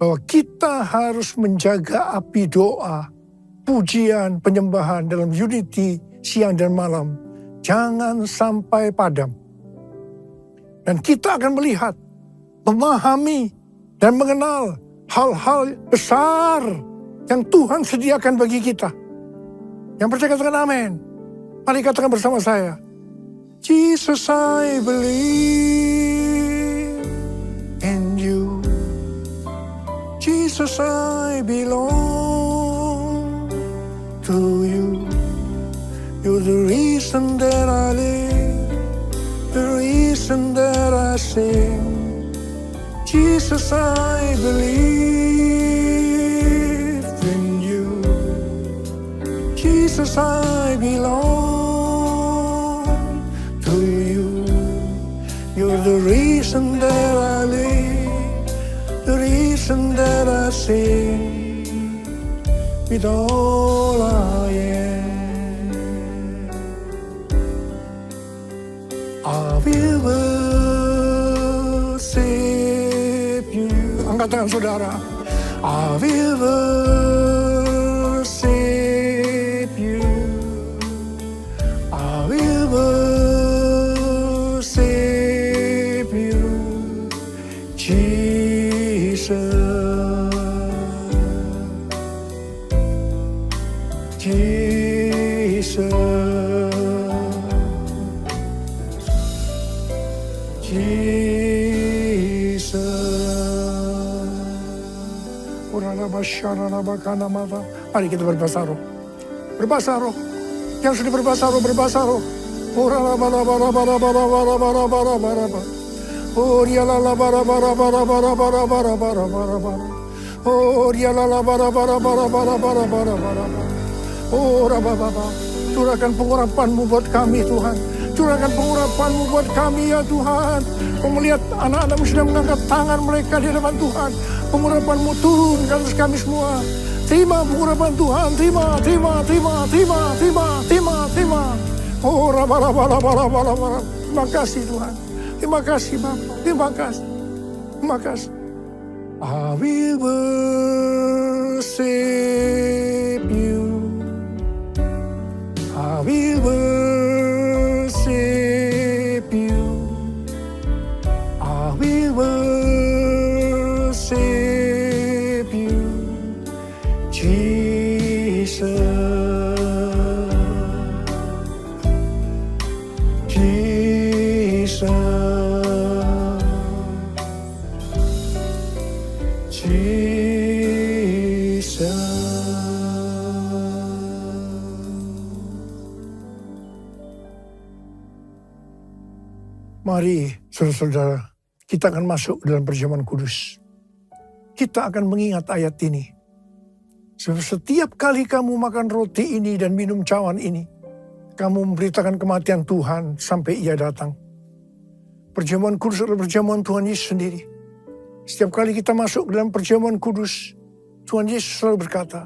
bahwa kita harus menjaga api doa, pujian, penyembahan dalam unity siang dan malam. Jangan sampai padam. Dan kita akan melihat, memahami, dan mengenal hal-hal besar yang Tuhan sediakan bagi kita. Yang percaya katakan amin. Mari katakan bersama saya. Jesus, I believe in you. Jesus, I belong to you. You're the reason that I live, the reason that I sing. Jesus, I believe in you. Jesus, I belong to you. You're the reason that I live, the reason that I sing with all I am. I will worship you. Angkat tangan saudara. I will worship you. I will worship you, Jesus. Jesus. Mari kita berbahasa roh. Berbahasa roh. Yang sudah berbahasa roh, berbahasa roh. Curahkan pengurapan-Mu buat kami, Tuhan. Curahkan pengurapan-Mu buat kami, ya Tuhan. Kau melihat anak-anak-Mu sedang mengangkat tangan mereka di hadapan Tuhan. Pengurapan-Mu turun ke atas kami semua. Terima pengurapan Tuhan. Terima. Oh, raba. Terima kasih Tuhan. Terima kasih Bapa. Terima kasih. I will worship you. I will worship you. I will worship you, Jesus. Jesus. Mari, saudara-saudara, kita akan masuk dalam perjamuan kudus. Kita akan mengingat ayat ini. Sebab setiap kali kamu makan roti ini dan minum cawan ini, kamu memberitakan kematian Tuhan sampai Ia datang. Perjamuan kudus adalah perjamuan Tuhan Yesus sendiri. Setiap kali kita masuk dalam perjamuan kudus, Tuhan Yesus selalu berkata,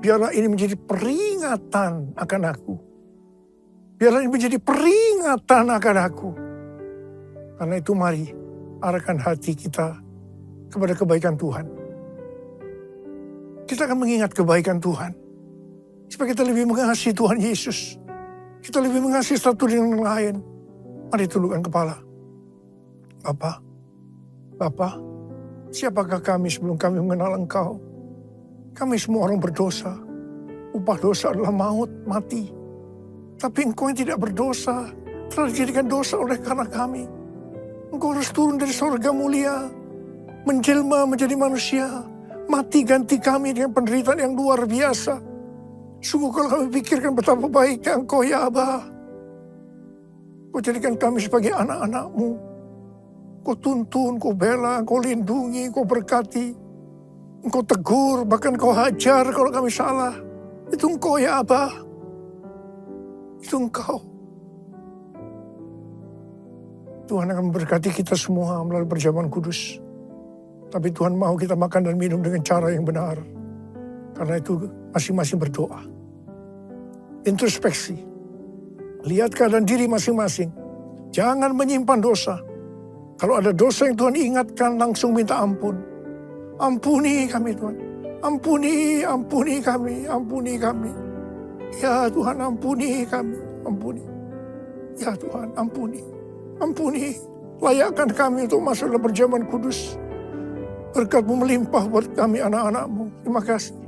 biarlah ini menjadi peringatan akan aku. Biarlah ini menjadi peringatan akan aku. Karena itu mari arahkan hati kita kepada kebaikan Tuhan. Kita akan mengingat kebaikan Tuhan. Supaya kita lebih mengasihi Tuhan Yesus. Kita lebih mengasihi satu dengan yang lain. Mari tundukkan kepala. Bapa, siapakah kami sebelum kami mengenal Engkau? Kami semua orang berdosa. Upah dosa adalah maut, mati. Tapi Engkau yang tidak berdosa telah dijadikan dosa oleh karena kami. Engkau harus turun dari surga mulia, menjelma menjadi manusia, mati ganti kami dengan penderitaan yang luar biasa. Sungguh kalau kami pikirkan betapa baiknya Engkau ya Aba. Kau jadikan kami sebagai anak-anak-Mu. Kau tuntun, Kau bela, Kau lindungi, Kau berkati. Engkau tegur, bahkan Kau hajar kalau kami salah. Itu Engkau ya Aba. Itu Engkau. Tuhan akan memberkati kita semua melalui perjamuan kudus. Tapi Tuhan mau kita makan dan minum dengan cara yang benar. Karena itu masing-masing berdoa. Introspeksi. Lihat keadaan diri masing-masing. Jangan menyimpan dosa. Kalau ada dosa yang Tuhan ingatkan, langsung minta ampun. Ampuni kami Tuhan. Ampuni kami. Ya Tuhan, ampuni kami. Ampuni. Ya Tuhan, ampuni. Layakkan kami untuk masuk dalam perjamuan kudus. Berkat-Mu melimpah buat kami anak-anak-Mu. Terima kasih.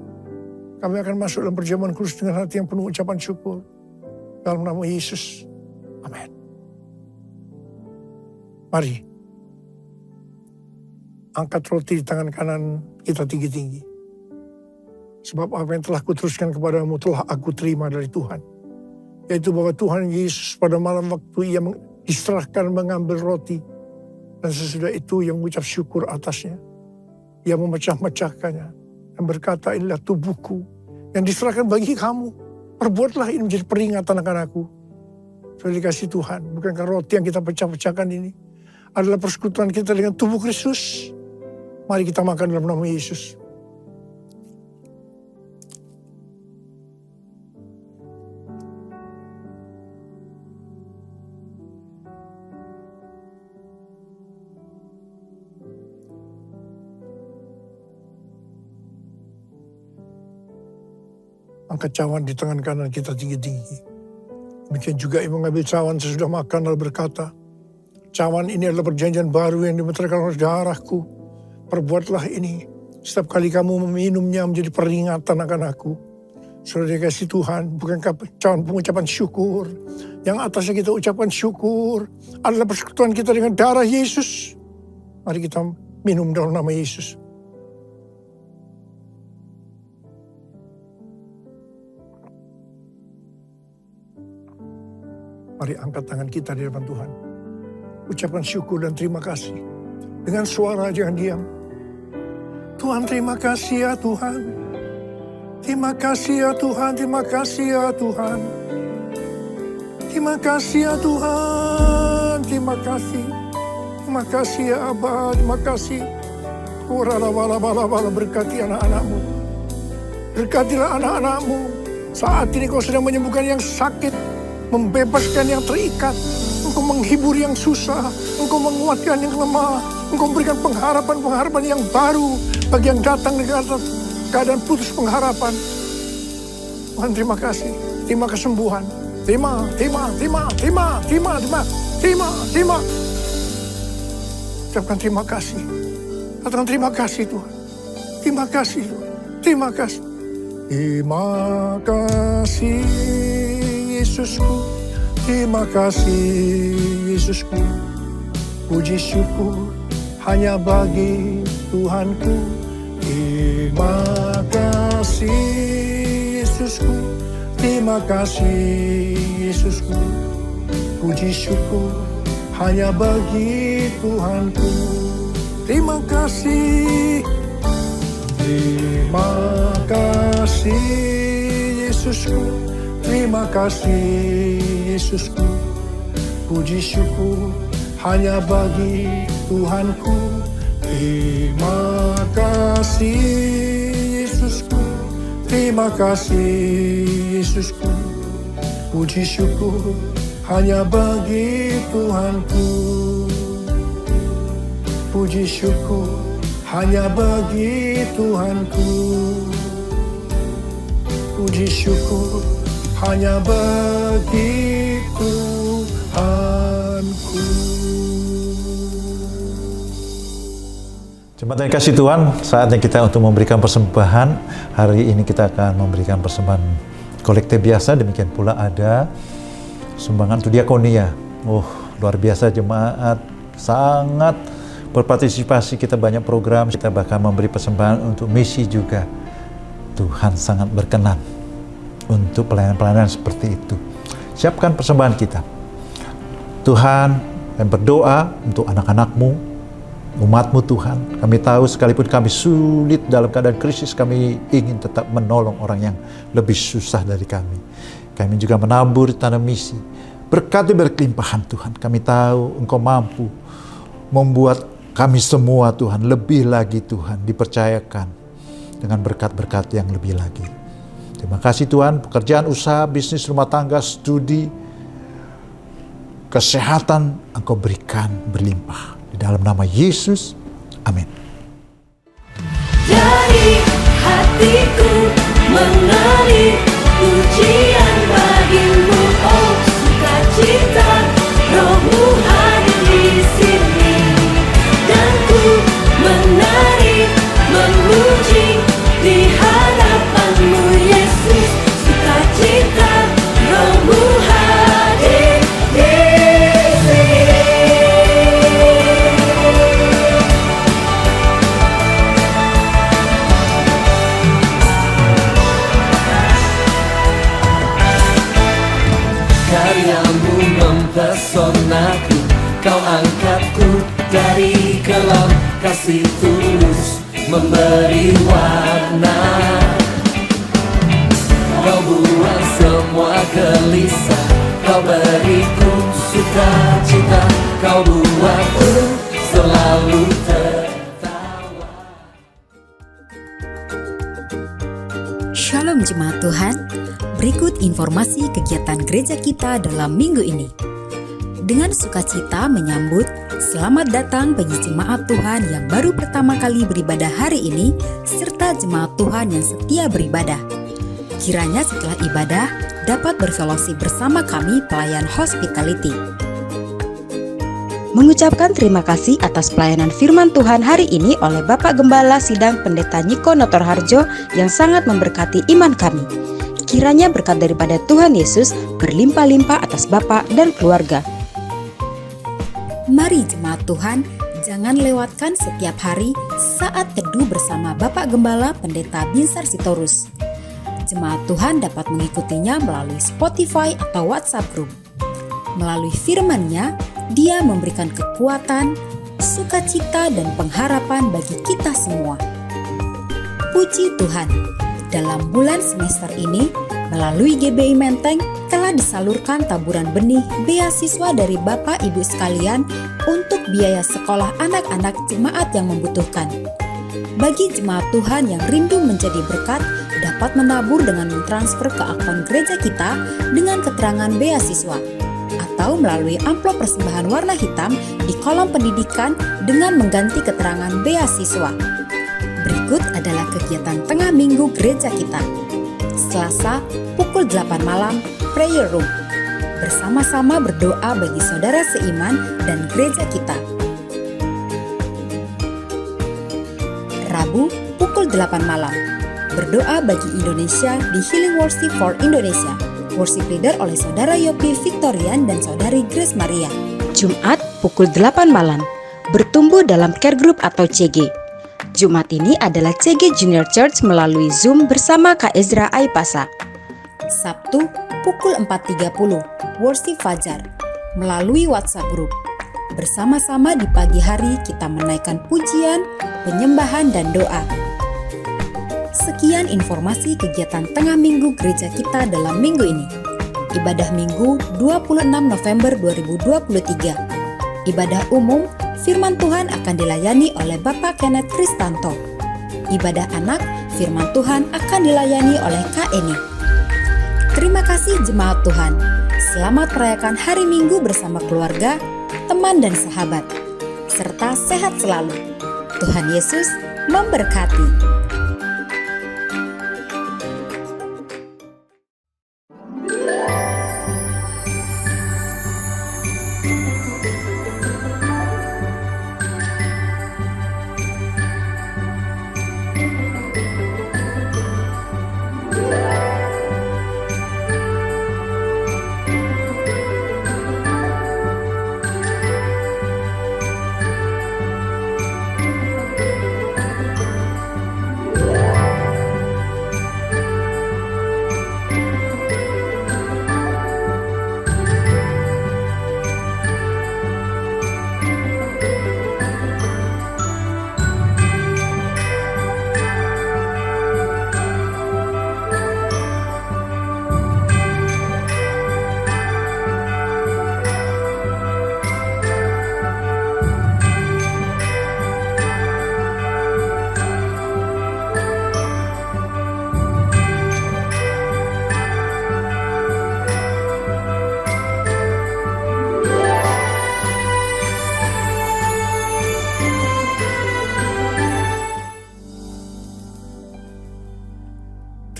Kami akan masuk dalam perjamuan kudus dengan hati yang penuh ucapan syukur. Dalam nama Yesus. Amin. Mari. Angkat roti di tangan kanan kita tinggi-tinggi. Sebab apa yang telah kuteruskan kepadamu telah aku terima dari Tuhan. Yaitu bahwa Tuhan Yesus pada malam waktu ia diserahkan mengambil roti. Dan sesudah itu yang mengucap syukur atasnya. Ia memecah-mecahkannya. Dan berkata, inilah tubuhku yang diserahkan bagi kamu. Perbuatlah ini menjadi peringatan akan aku. Sudah dikasih Tuhan. Bukankah roti yang kita pecah-pecahkan ini adalah persekutuan kita dengan tubuh Kristus? Mari kita makan dalam nama Yesus. Angkat cawan di tangan kanan kita tinggi-tinggi. Demikian juga ia mengambil cawan sesudah makan lalu berkata, cawan ini adalah perjanjian baru yang dimeteraikan oleh darahku. Perbuatlah ini setiap kali kamu meminumnya menjadi peringatan akan aku. Sudah dikasih Tuhan, bukankah cawan pengucapan syukur? Yang atasnya kita ucapkan syukur adalah persekutuan kita dengan darah Yesus. Mari kita minum dalam nama Yesus. Mari angkat tangan kita di depan Tuhan. Ucapkan syukur dan terima kasih. Dengan suara jangan diam. Tuhan terima kasih ya Tuhan. Terima kasih ya Tuhan, terima kasih ya Tuhan. Terima kasih ya Tuhan, terima kasih. Terima kasih ya Abba, terima kasih. Bala berkati anak-anak-Mu. Berkatilah anak-anak-Mu. Saat ini Kau sedang menyembuhkan yang sakit. Membebaskan yang terikat, Engkau menghibur yang susah, Engkau menguatkan yang lemah, Engkau memberikan pengharapan-pengharapan yang baru bagi yang datang dengan keadaan putus pengharapan. Tuhan terima kasih, terima kesembuhan, terima. Ucapkan terima kasih, katakan terima kasih Tuhan, terima kasih Tuhan, terima kasih. Terima kasih Yesusku, terima kasih Yesusku. Puji syukur hanya bagi Tuhanku. Terima kasih Yesusku, terima kasih Yesusku. Puji syukur hanya bagi Tuhanku. Terima kasih. Terima kasih Yesusku, terima kasih Yesusku. Puji syukur hanya bagi Tuhanku. Terima kasih Yesusku, terima kasih Yesusku. Puji syukur hanya bagi Tuhanku. Puji syukur hanya bagi Tuhanku. Puji syukur hanya bagi Tuhan. Tuhanku. Jemaat yang kasih Tuhan, saatnya kita untuk memberikan persembahan. Hari ini kita akan memberikan persembahan kolektif biasa, demikian pula ada sumbangan untuk diakonia. Luar biasa jemaat, sangat berpartisipasi, kita banyak program, kita bahkan memberi persembahan untuk misi juga. Tuhan sangat berkenan untuk pelayanan-pelayanan seperti itu. Siapkan persembahan kita. Tuhan, dan berdoa untuk anak-anak-Mu, umat-Mu Tuhan. Kami tahu sekalipun kami sulit dalam keadaan krisis, kami ingin tetap menolong orang yang lebih susah dari kami. Kami juga menabur tanam misi. Berkati berkelimpahan Tuhan. Kami tahu Engkau mampu membuat kami semua Tuhan lebih lagi Tuhan dipercayakan dengan berkat-berkat yang lebih lagi. Terima kasih Tuhan, pekerjaan, usaha, bisnis, rumah tangga, studi, kesehatan Engkau berikan berlimpah. Di dalam nama Yesus, amin. Dari hatiku mengalir pujian bagimu, oh sukacita, Roh-Mu hadir di sini, dan ku menari memuji di hadapan-Mu Yesus, sukacita, Roh-Mu hadir di sini. Karyamu mempesonaku, Kau angkatku dari kelam, kasih tulus memberi warna. Kau buang semua gelisah, Kau beriku sukacita, Kau buatku selalu tertawa. Shalom Jemaat Tuhan, berikut informasi kegiatan gereja kita dalam minggu ini. Dengan sukacita menyambut selamat datang bagi jemaat Tuhan yang baru pertama kali beribadah hari ini, serta jemaat Tuhan yang setia beribadah. Kiranya setelah ibadah dapat berfellowship bersama kami pelayan hospitality. Mengucapkan terima kasih atas pelayanan firman Tuhan hari ini oleh Bapak Gembala Sidang Pendeta Niko Notorharjo yang sangat memberkati iman kami. Kiranya berkat daripada Tuhan Yesus berlimpah-limpah atas Bapak dan keluarga. Mari jemaat Tuhan, jangan lewatkan setiap hari saat teduh bersama Bapak Gembala Pendeta Binsar Sitorus. Jemaat Tuhan dapat mengikutinya melalui Spotify atau WhatsApp Group. Melalui firman-Nya, Dia memberikan kekuatan, sukacita, dan pengharapan bagi kita semua. Puji Tuhan, dalam bulan semester ini, melalui GBI Menteng telah disalurkan taburan benih beasiswa dari Bapak Ibu sekalian untuk biaya sekolah anak-anak jemaat yang membutuhkan. Bagi jemaat Tuhan yang rindu menjadi berkat, dapat menabur dengan mentransfer ke akun gereja kita dengan keterangan beasiswa, atau melalui amplop persembahan warna hitam di kolom pendidikan dengan mengganti keterangan beasiswa. Berikut adalah kegiatan tengah minggu gereja kita. Selasa, pukul 8 malam, prayer room. Bersama-sama berdoa bagi saudara seiman dan gereja kita. Rabu, pukul 8 malam. Berdoa bagi Indonesia di Healing Worship for Indonesia. Worship leader oleh Saudara Yopi Victorian dan Saudari Grace Maria. Jumat, pukul 8 malam. Bertumbuh dalam care group atau CG. Jumat ini adalah CG Junior Church melalui Zoom bersama Kak Ezra Aipasa. Sabtu, pukul 4.30, Worship Fajar, melalui WhatsApp Group. Bersama-sama di pagi hari kita menaikkan pujian, penyembahan, dan doa. Sekian informasi kegiatan tengah minggu gereja kita dalam minggu ini. Ibadah minggu 26 November 2023. Ibadah umum, firman Tuhan akan dilayani oleh Bapak Kenneth Kristanto. Ibadah anak, firman Tuhan akan dilayani oleh Kak Eni. Terima kasih jemaat Tuhan. Selamat merayakan hari Minggu bersama keluarga, teman dan sahabat. Serta sehat selalu. Tuhan Yesus memberkati.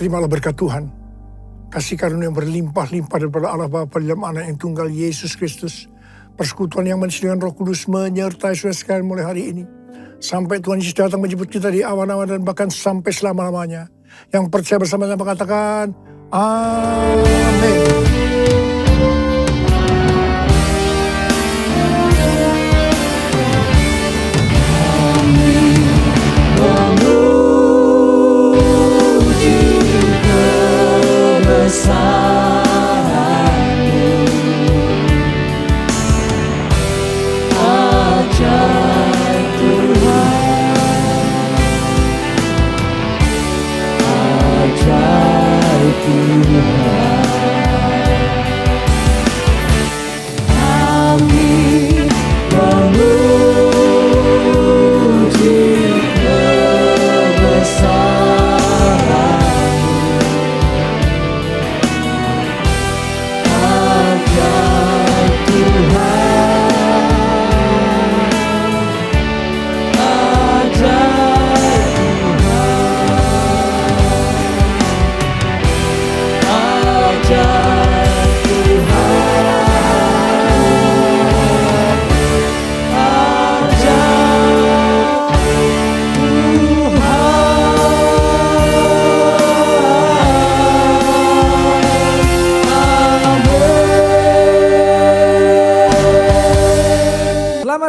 Terimalah berkat Tuhan. Kasih karunia yang berlimpah-limpah daripada Allah Bapa dalam Anak yang tunggal Yesus Kristus. Persekutuan yang manis dengan Roh Kudus menyertai saudara sekalian mulai hari ini. Sampai Tuhan Yesus datang menjemput kita di awan-awan dan bahkan sampai selama-lamanya. Yang percaya bersama-sama katakan, amin.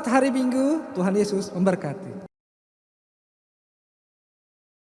Selamat hari Minggu, Tuhan Yesus memberkati.